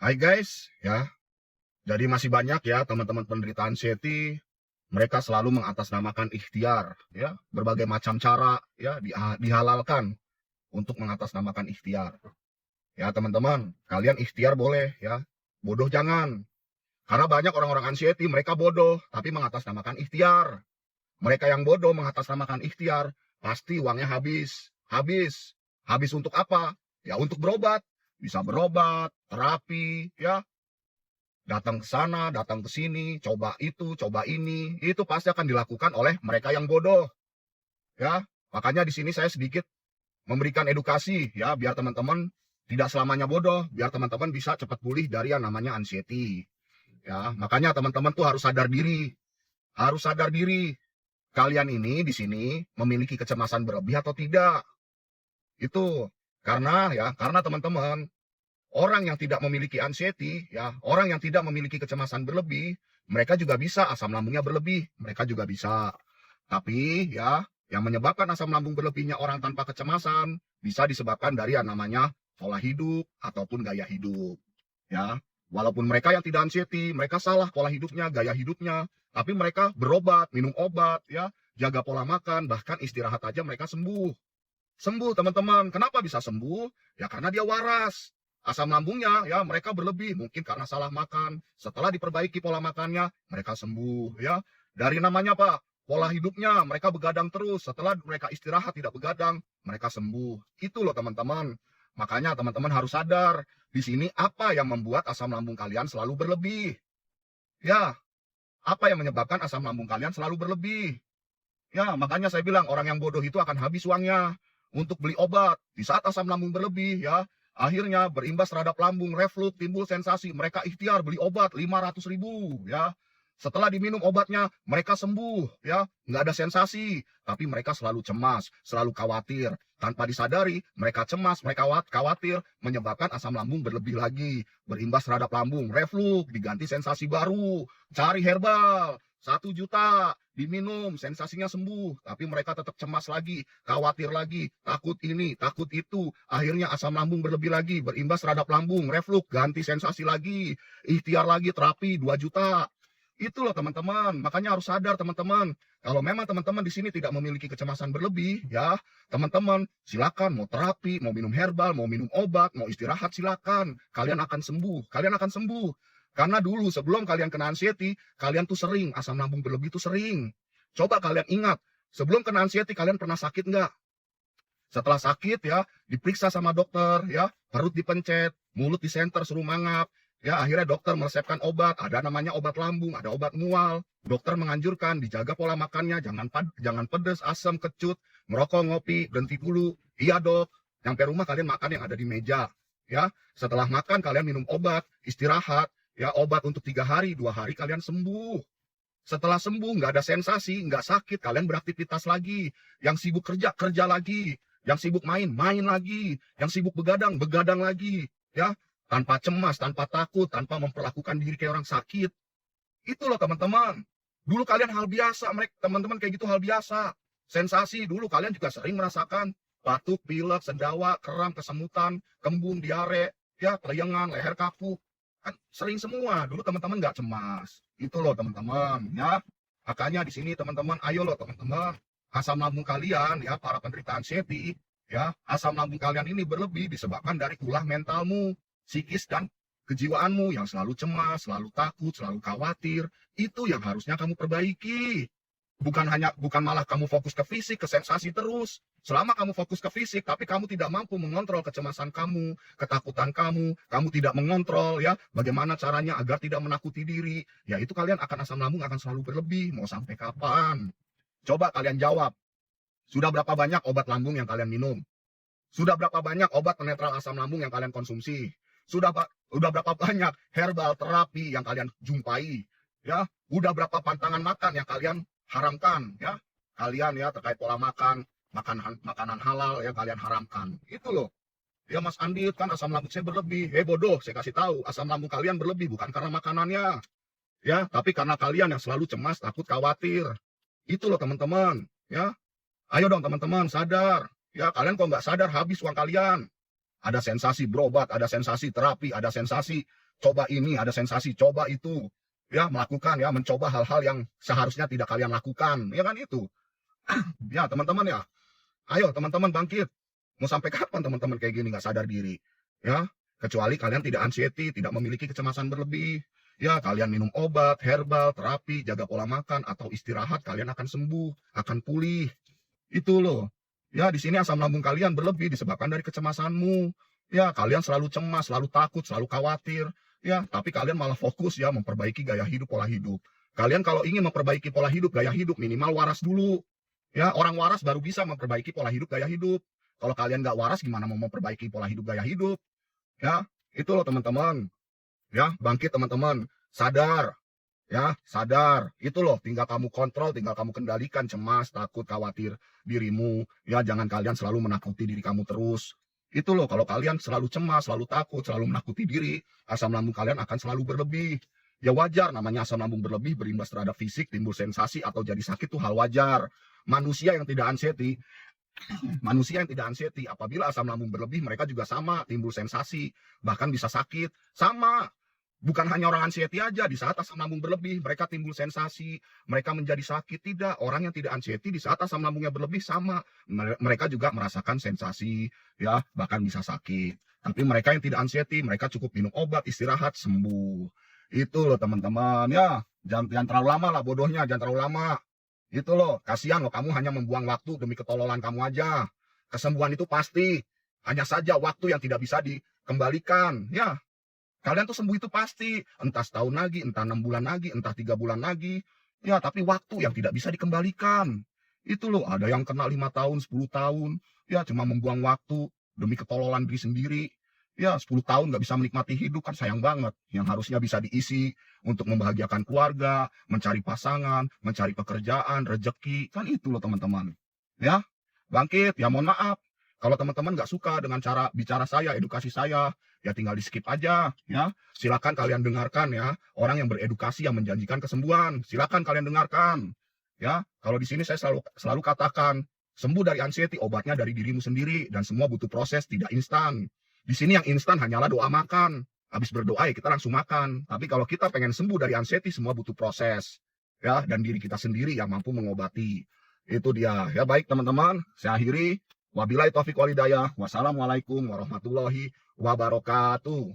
Hai guys, ya. Jadi masih banyak ya teman-teman penderita anxiety, mereka selalu mengatasnamakan ikhtiar, ya. Berbagai macam cara ya dihalalkan untuk mengatasnamakan ikhtiar. Ya, teman-teman, kalian ikhtiar boleh ya. Bodoh jangan. Karena banyak orang-orang anxiety mereka bodoh tapi mengatasnamakan ikhtiar. Mereka yang bodoh mengatasnamakan ikhtiar, pasti uangnya habis. Habis. Habis untuk apa? Ya untuk berobat. Bisa berobat, terapi, ya, datang ke sana, datang ke sini, coba itu, coba ini, itu pasti akan dilakukan oleh mereka yang bodoh, ya. Makanya di sini saya sedikit memberikan edukasi, ya, biar teman-teman tidak selamanya bodoh, biar teman-teman bisa cepat pulih dari yang namanya anxiety, ya. Makanya teman-teman tuh harus sadar diri. Kalian ini di sini memiliki kecemasan berlebih atau tidak? Itu karena teman-teman orang yang tidak memiliki anxiety, ya, orang yang tidak memiliki kecemasan berlebih, mereka juga bisa asam lambungnya berlebih, mereka juga bisa. Tapi ya, yang menyebabkan asam lambung berlebihnya orang tanpa kecemasan bisa disebabkan dari yang namanya pola hidup ataupun gaya hidup. Ya, walaupun mereka yang tidak anxiety, mereka salah pola hidupnya, gaya hidupnya, tapi mereka berobat, minum obat, ya, jaga pola makan, bahkan istirahat aja mereka sembuh. Sembuh teman-teman. Kenapa bisa sembuh? Ya karena dia waras. Asam lambungnya ya mereka berlebih, mungkin karena salah makan. Setelah diperbaiki pola makannya, mereka sembuh ya. Dari namanya apa? Pola hidupnya mereka begadang terus. Setelah mereka istirahat tidak begadang, mereka sembuh. Itu loh teman-teman. Makanya teman-teman harus sadar, di sini apa yang membuat asam lambung kalian selalu berlebih? Ya, apa yang menyebabkan asam lambung kalian selalu berlebih? Ya, makanya saya bilang orang yang bodoh itu akan habis uangnya untuk beli obat. Di saat asam lambung berlebih ya, akhirnya berimbas terhadap lambung, reflux, timbul sensasi. Mereka ikhtiar beli obat 500.000 ya. Setelah diminum obatnya, mereka sembuh ya, nggak ada sensasi. Tapi mereka selalu cemas, selalu khawatir. Tanpa disadari, mereka cemas, mereka khawatir, menyebabkan asam lambung berlebih lagi. Berimbas terhadap lambung, reflux, diganti sensasi baru. Cari herbal, 1 juta diminum, sensasinya sembuh, tapi mereka tetap cemas lagi, khawatir lagi, takut ini, takut itu, akhirnya asam lambung berlebih lagi, berimbas terhadap lambung, reflux, ganti sensasi lagi, ikhtiar lagi, terapi 2 juta. Itu loh teman-teman, makanya harus sadar teman-teman. Kalau memang teman-teman di sini tidak memiliki kecemasan berlebih, ya, teman-teman silakan mau terapi, mau minum herbal, mau minum obat, mau istirahat silakan. Kalian akan sembuh, kalian akan sembuh. Karena dulu sebelum kalian kena anxiety, kalian tuh sering asam lambung berlebih tuh sering. Coba kalian ingat, sebelum kena anxiety kalian pernah sakit nggak? Setelah sakit ya, diperiksa sama dokter ya, perut dipencet, mulut disenter suruh mangap. Ya, akhirnya dokter meresepkan obat, ada namanya obat lambung, ada obat mual. Dokter menganjurkan dijaga pola makannya, jangan pedes, asam, kecut, merokok, ngopi, berhenti dulu. Iya, Dok. Sampai rumah kalian makan yang ada di meja. Ya, setelah makan kalian minum obat, istirahat, ya obat untuk 3 hari, 2 hari kalian sembuh. Setelah sembuh, nggak ada sensasi, nggak sakit, kalian beraktivitas lagi. Yang sibuk kerja, kerja lagi. Yang sibuk main, main lagi. Yang sibuk begadang, begadang lagi. Ya, tanpa cemas, tanpa takut, tanpa memperlakukan diri kayak orang sakit. Itu loh teman-teman. Dulu kalian hal biasa, mereka teman-teman kayak gitu hal biasa. Sensasi dulu kalian juga sering merasakan batuk, pilek, sendawa, kram, kesemutan, kembung, diare, ya, kelayangan, leher kaku. Kan sering semua. Dulu teman-teman nggak cemas. Itu loh teman-teman, ya. Makanya di sini teman-teman, ayo loh teman-teman. Asam lambung kalian, ya, para penderita anxiety, ya, asam lambung kalian ini berlebih disebabkan dari ulah mentalmu, psikis dan kejiwaanmu yang selalu cemas, selalu takut, selalu khawatir. Itu yang harusnya kamu perbaiki. Bukan malah kamu fokus ke fisik, ke sensasi terus. Selama kamu fokus ke fisik, tapi kamu tidak mampu mengontrol kecemasan kamu, ketakutan kamu tidak mengontrol ya, bagaimana caranya agar tidak menakuti diri, ya itu kalian akan asam lambung akan selalu berlebih, mau sampai kapan? Coba kalian jawab, sudah berapa banyak obat lambung yang kalian minum? Sudah berapa banyak obat penetral asam lambung yang kalian konsumsi? Udah berapa banyak herbal terapi yang kalian jumpai? Ya, udah berapa pantangan makan yang kalian haramkan ya? Kalian ya terkait pola makan, makanan halal ya kalian haramkan. Itu loh. Ya Mas Andit kan asam lambung saya berlebih. Bodoh, saya kasih tahu, asam lambung kalian berlebih bukan karena makanannya. Ya, tapi karena kalian yang selalu cemas, takut, khawatir. Itu loh teman-teman, ya. Ayo dong teman-teman sadar. Ya, kalian kok nggak sadar habis uang kalian. Ada sensasi berobat, ada sensasi terapi, ada sensasi coba ini, ada sensasi, coba itu. Ya, melakukan ya, mencoba hal-hal yang seharusnya tidak kalian lakukan. Ya kan itu. Ya, teman-teman ya. Ayo teman-teman bangkit. Mau sampai kapan teman-teman kayak gini nggak sadar diri? Ya, kecuali kalian tidak anxiety, tidak memiliki kecemasan berlebih. Ya, kalian minum obat, herbal, terapi, jaga pola makan, atau istirahat, kalian akan sembuh, akan pulih. Itu loh. Ya, di sini asam lambung kalian berlebih disebabkan dari kecemasanmu. Ya, kalian selalu cemas, selalu takut, selalu khawatir. Ya, tapi kalian malah fokus ya memperbaiki gaya hidup, pola hidup. Kalian kalau ingin memperbaiki pola hidup, gaya hidup, minimal waras dulu. Ya, orang waras baru bisa memperbaiki pola hidup, gaya hidup. Kalau kalian nggak waras, gimana mau memperbaiki pola hidup, gaya hidup? Ya, itu loh teman-teman. Ya, bangkit teman-teman. Sadar. Ya, sadar. Itu loh, tinggal kamu kontrol, tinggal kamu kendalikan cemas, takut, khawatir dirimu. Ya, jangan kalian selalu menakuti diri kamu terus. Itu loh, kalau kalian selalu cemas, selalu takut, selalu menakuti diri, asam lambung kalian akan selalu berlebih. Ya wajar, namanya asam lambung berlebih berimbas terhadap fisik, timbul sensasi atau jadi sakit itu hal wajar. Manusia yang tidak anxiety, apabila asam lambung berlebih, mereka juga sama, timbul sensasi, bahkan bisa sakit. Sama. Bukan hanya orang anxiety aja, di saat asam lambung berlebih, mereka timbul sensasi, mereka menjadi sakit. Tidak, orang yang tidak anxiety di saat asam lambungnya berlebih sama. Mereka juga merasakan sensasi, ya, bahkan bisa sakit. Tapi mereka yang tidak anxiety, mereka cukup minum obat, istirahat, sembuh. Itu loh teman-teman, ya. Jangan terlalu lama lah bodohnya, jangan terlalu lama. Itu loh, kasihan loh, kamu hanya membuang waktu demi ketololan kamu aja. Kesembuhan itu pasti, hanya saja waktu yang tidak bisa dikembalikan, ya. Kalian tuh sembuh itu pasti, entah setahun lagi, entah 6 bulan lagi, entah 3 bulan lagi. Ya, tapi waktu yang tidak bisa dikembalikan. Itu loh, ada yang kena 5 tahun, 10 tahun. Ya, cuma membuang waktu demi ketololan diri sendiri. Ya, 10 tahun nggak bisa menikmati hidup, kan sayang banget. Yang harusnya bisa diisi untuk membahagiakan keluarga, mencari pasangan, mencari pekerjaan, rezeki. Kan itu loh teman-teman. Ya, bangkit, ya mohon maaf. Kalau teman-teman nggak suka dengan cara bicara saya, edukasi saya, ya tinggal di skip aja ya. Silakan kalian dengarkan ya, orang yang beredukasi yang menjanjikan kesembuhan, silakan kalian dengarkan ya. Kalau di sini saya selalu katakan, sembuh dari anxiety obatnya dari dirimu sendiri, dan semua butuh proses, tidak instan. Di sini yang instan hanyalah doa makan. Habis berdoa ya kita langsung makan. Tapi kalau kita pengen sembuh dari anxiety, semua butuh proses ya, dan diri kita sendiri yang mampu mengobati. Itu dia ya. Baik teman-teman, saya akhiri. Wabillahi taufiq wal hidayah. Wassalamualaikum warahmatullahi wabarakatuh.